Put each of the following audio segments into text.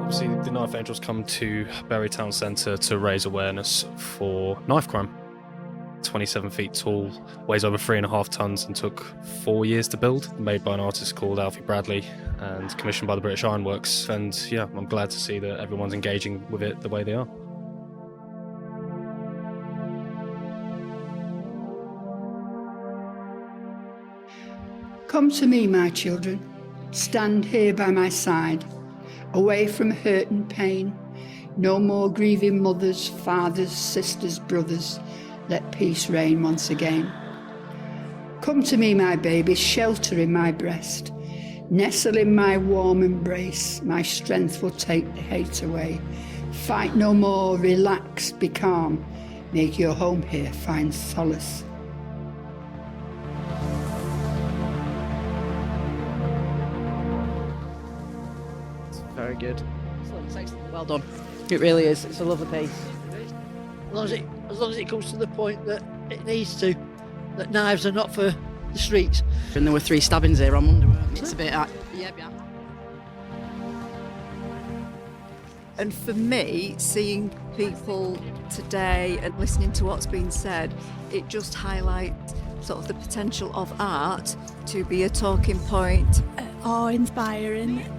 Obviously, the Knife Angels come to Bury Town Centre to raise awareness for knife crime. 27 feet tall, weighs over 3.5 tonnes and took 4 years to build. Made by an artist called Alfie Bradley and commissioned by the British Ironworks. And yeah, I'm glad to see that everyone's engaging with it the way they are. Come to me, my children. Stand here by my side. Away from hurt and pain. No more grieving mothers, fathers, sisters, brothers. Let peace reign once again. Come to me, my baby, shelter in my breast. Nestle in my warm embrace. My strength will take the hate away. Fight no more, relax, be calm. Make your home here, find solace. Very good. Excellent. Well done. It really is. It's a lovely piece. As long as it comes to the point that it needs to, that knives are not for the streets. And there were 3 stabbings here on Monday, weren't there? It's a bit yeah. And for me, seeing people today and listening to what's been said, it just highlights sort of the potential of art to be a talking point. Awe-inspiring.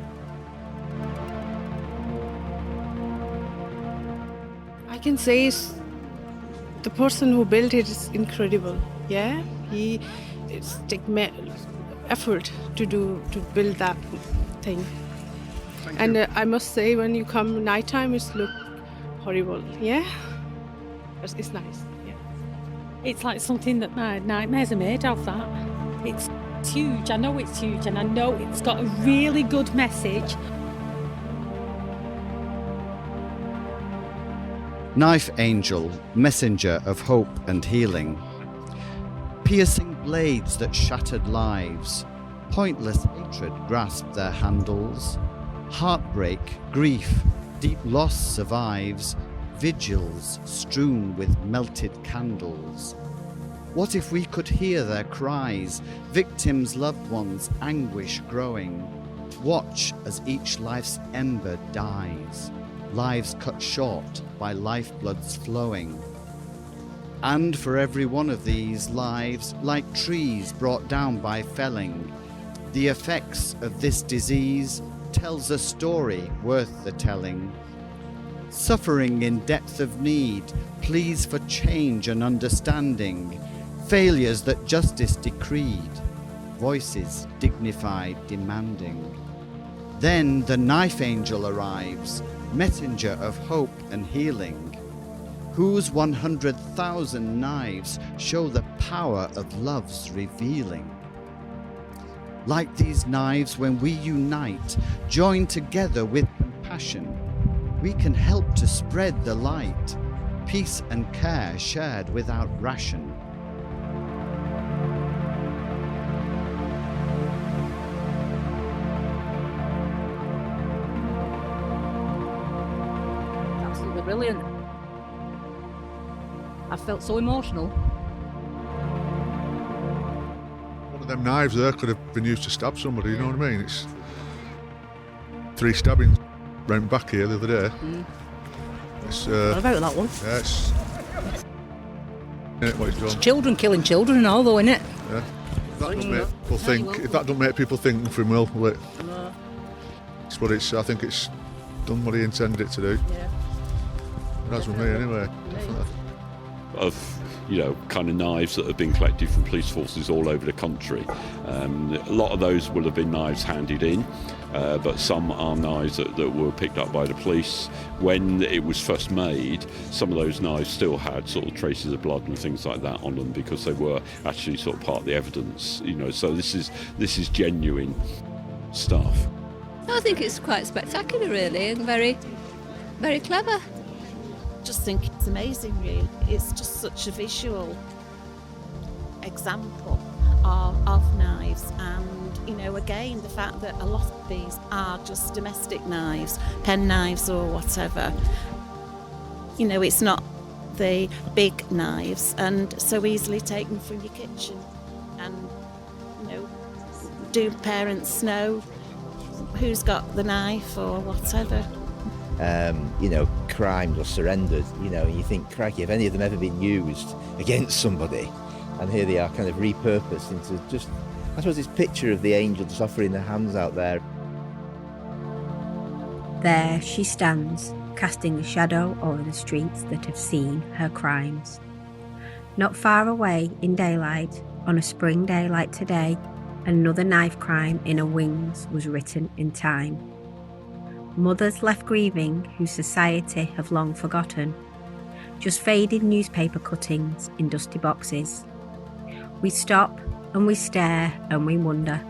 I can say the person who built it is incredible. Yeah, it's taken effort to build that thing. And I must say, when you come nighttime, it's look horrible. Yeah, it's nice. Yeah, It's like something that my nightmares are made of, that. It's huge, I know it's huge, and I know it's got a really good message. Knife Angel, messenger of hope and healing. Piercing blades that shattered lives, pointless hatred grasped their handles. Heartbreak, grief, deep loss survives, vigils strewn with melted candles. What if we could hear their cries, victims' loved ones' anguish growing? Watch as each life's ember dies, lives cut short by lifebloods flowing. And for every one of these lives, like trees brought down by felling, the effects of this disease tells a story worth the telling. Suffering in depth of need, pleas for change and understanding, failures that justice decreed, voices dignified demanding. Then the Knife Angel arrives, messenger of hope and healing, whose 100,000 knives show the power of love's revealing. Like these knives, when we unite, join together with compassion, we can help to spread the light, peace and care shared without ration. Absolutely brilliant. I felt so emotional. One of them knives there could have been used to stab somebody, you know what I mean? It's 3 stabbings round back here the other day. It's, What about that one? yeah, it's what he's done. Children killing children and all, though, innit? Yeah. That doesn't make people think. If that doesn't make people think, nothing will. Will it? No. It's what it's. I think it's done what he intended it to do. Yeah. It has with me anyway. Definitely. Of kind of knives that have been collected from police forces all over the country. A lot of those will have been knives handed in, but some are knives that were picked up by the police. When it was first made, some of those knives still had sort of traces of blood and things like that on them because they were actually sort of part of the evidence. So this is genuine stuff. I think it's quite spectacular, really, and very, very clever. just think it's amazing, really. It's just such a visual example of knives, and again, the fact that a lot of these are just domestic knives, pen knives or whatever. It's not the big knives, and so easily taken from your kitchen. And do parents know who's got the knife or whatever? Crimes or surrenders, and you think, crikey, have any of them ever been used against somebody? And here they are kind of repurposed into just, I suppose, this picture of the angel just offering their hands out there. There she stands, casting a shadow over the streets that have seen her crimes. Not far away in daylight, on a spring day like today, another knife crime in her wings was written in time. Mothers left grieving whose society have long forgotten, just faded newspaper cuttings in dusty boxes. We stop and we stare and we wonder.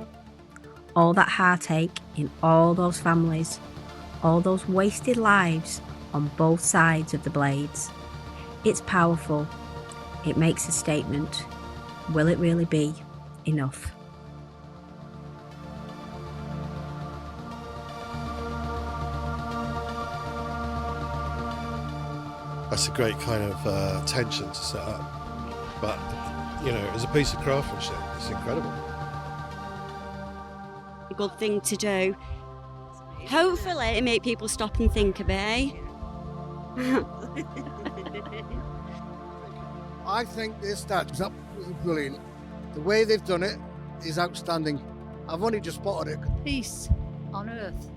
All that heartache in all those families, all those wasted lives on both sides of the blades. It's powerful. It makes a statement. Will it really be enough? That's a great kind of tension to set up. But, as a piece of craftsmanship, it's incredible. A good thing to do. Hopefully it make people stop and think a bit. I think this statue is absolutely brilliant. The way they've done it is outstanding. I've only just spotted it. Peace on earth.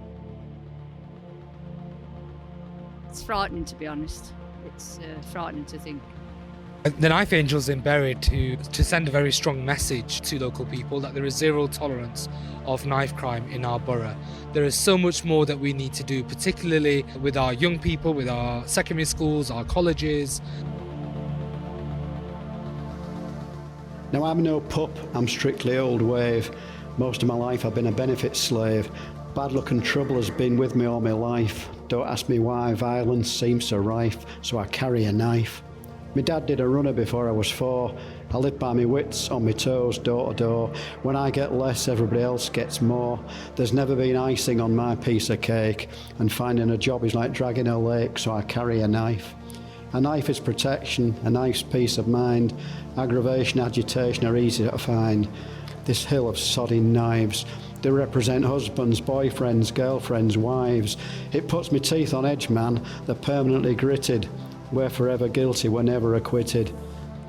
It's frightening, to be honest. It's frightening to think. The Knife Angel's been buried to send a very strong message to local people that there is zero tolerance of knife crime in our borough. There is so much more that we need to do, particularly with our young people, with our secondary schools, our colleges. Now, I'm no pup, I'm strictly old wave. Most of my life I've been a benefit slave. Bad luck and trouble has been with me all my life. Don't ask me why violence seems so rife, so I carry a knife. My dad did a runner before I was 4. I live by my wits, on my toes, door to door. When I get less, everybody else gets more. There's never been icing on my piece of cake, and finding a job is like dragging a lake, so I carry a knife. A knife is protection, a knife's peace of mind. Aggravation, agitation are easy to find. This hill of sodding knives, they represent husbands, boyfriends, girlfriends, wives. It puts me teeth on edge, man, they're permanently gritted. We're forever guilty, we're never acquitted.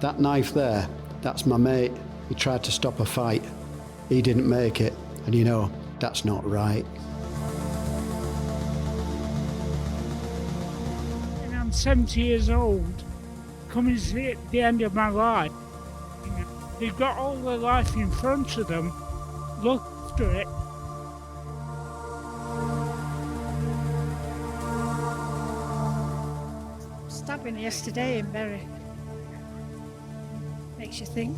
That knife there, that's my mate. He tried to stop a fight. He didn't make it, and that's not right. And I'm 70 years old, coming to the end of my life. They've got all their life in front of them. Look after it. Stabbing yesterday in Bury. Makes you think.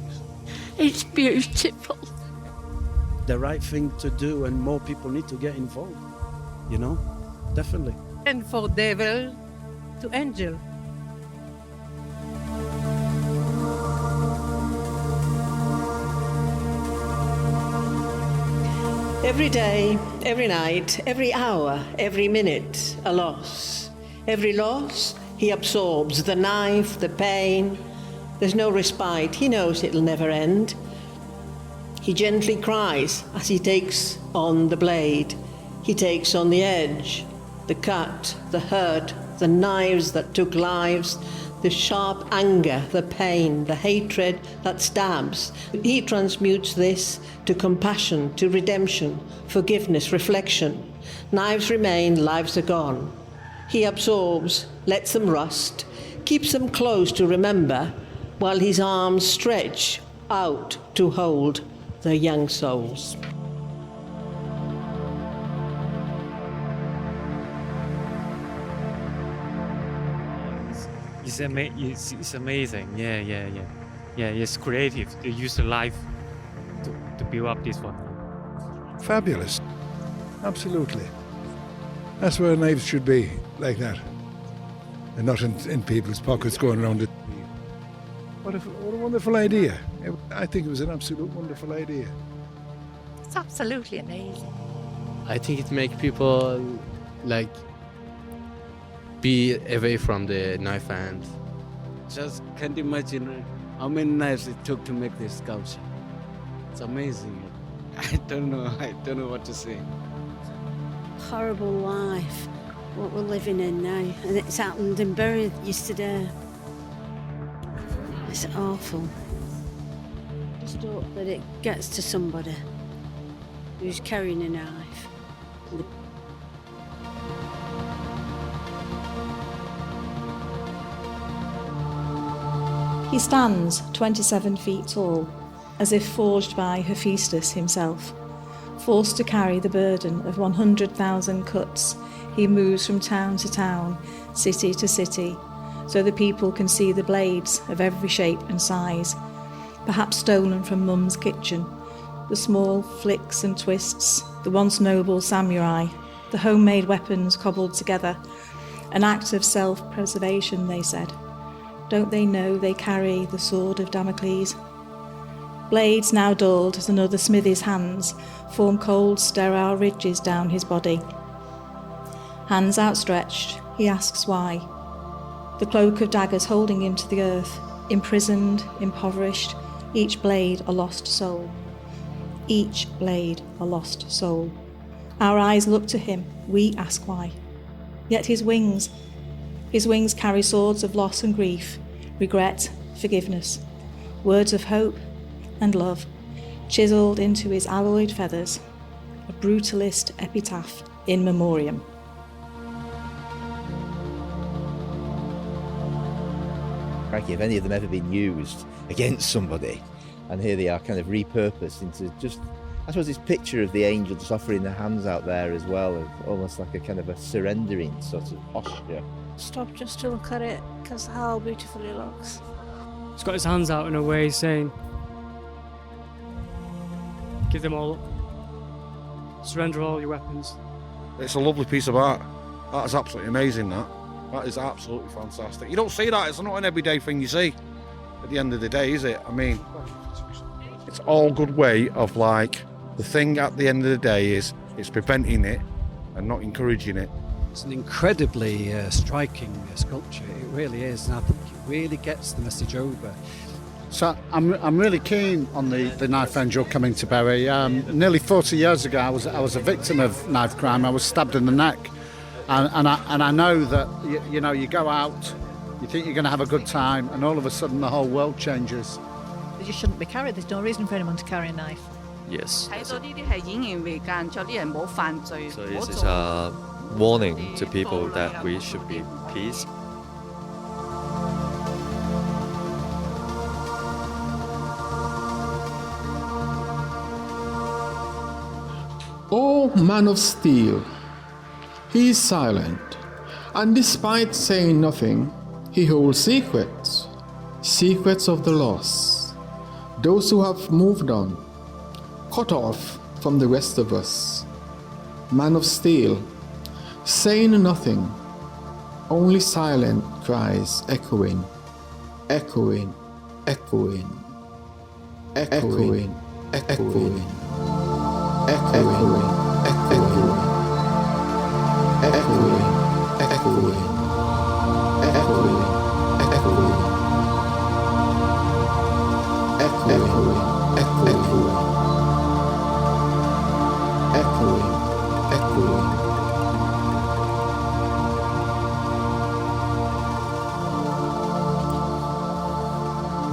It's beautiful. The right thing to do, and more people need to get involved. Definitely. And for devil to angel. Every day, every night, every hour, every minute, a loss. Every loss, he absorbs the knife, the pain. There's no respite. He knows it'll never end. He gently cries as he takes on the blade. He takes on the edge, the cut, the hurt, the knives that took lives, the sharp anger, the pain, the hatred that stabs. He transmutes this to compassion, to redemption, forgiveness, reflection. Knives remain, lives are gone. He absorbs, lets them rust, keeps them close to remember, while his arms stretch out to hold their young souls. It's amazing. Yeah. It's creative. They use the life to build up this one. Fabulous. Absolutely. That's where knives should be, like that. and not in people's pockets going around it. What a wonderful idea. I think it was an absolute wonderful idea. It's absolutely amazing. I think it makes people like be away from the knife hands. Just can't imagine how many knives it took to make this sculpture. It's amazing. I don't know what to say. Horrible life, what we're living in now, and it's happened in Bury yesterday. It's awful. Just hope that it gets to somebody who's carrying a knife. He stands 27 feet tall, as if forged by Hephaestus himself. Forced to carry the burden of 100,000 cuts, he moves from town to town, city to city, so the people can see the blades of every shape and size, perhaps stolen from Mum's kitchen, the small flicks and twists, the once noble samurai, the homemade weapons cobbled together, an act of self-preservation, they said. Don't they know they carry the sword of Damocles? Blades now dulled as another smithy's hands form cold, sterile ridges down his body. Hands outstretched, he asks why. The cloak of daggers holding him to the earth, imprisoned, impoverished, each blade a lost soul. Each blade a lost soul. Our eyes look to him, we ask why. Yet his wings carry swords of loss and grief, regret, forgiveness, words of hope and love, chiselled into his alloyed feathers, a brutalist epitaph in memoriam. Crikey, if any of them ever been used against somebody, and here they are kind of repurposed into just, I suppose, this picture of the angel just offering their hands out there as well, of almost like a kind of a surrendering sort of posture. Stop just to look at it, because how beautiful it looks. He's got his hands out in a way saying, give them all up. Surrender all your weapons. It's a lovely piece of art. That is absolutely amazing, that is absolutely fantastic. You don't see that, it's not an everyday thing you see at the end of the day, is it? I mean, it's all good way of, like, the thing at the end of the day is it's preventing it and not encouraging it. It's an incredibly striking sculpture, it really is, and I think it really gets the message over. So I'm really keen on the knife angel coming to Bury. Nearly 40 years ago, I was a victim of knife crime. I was stabbed in the neck, and I know that you go out, you think you're going to have a good time, and all of a sudden the whole world changes. They just shouldn't be carried. There's no reason for anyone to carry a knife. Yes. So this is a warning to people that we should be peace. O man of steel, he is silent, and despite saying nothing, he holds secrets, secrets of the lost, those who have moved on, cut off from the rest of us. Man of steel, saying nothing, only silent cries echoing, echoing, echoing, echoing, echoing. Echoing, echoing, echoing, echoing, echoing, echoing, echoing, echoing.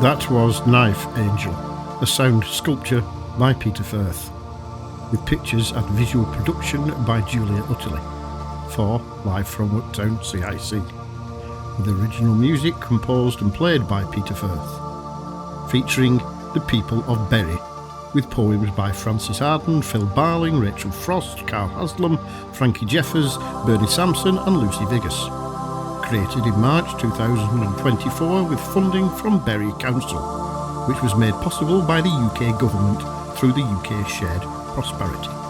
That was Knife Angel, a sound sculpture by Peter Firth, with pictures and visual production by Julia Utterly for Live from Uptown CIC, with original music composed and played by Peter Firth, featuring the people of Bury, with poems by Francis Arden, Phil Barling, Rachel Frost, Carl Haslam, Frankie Jeffers, Bernie Sampson and Lucy Vigus. Created in March 2024 with funding from Bury Council, which was made possible by the UK government through the UK Shared Prosperity.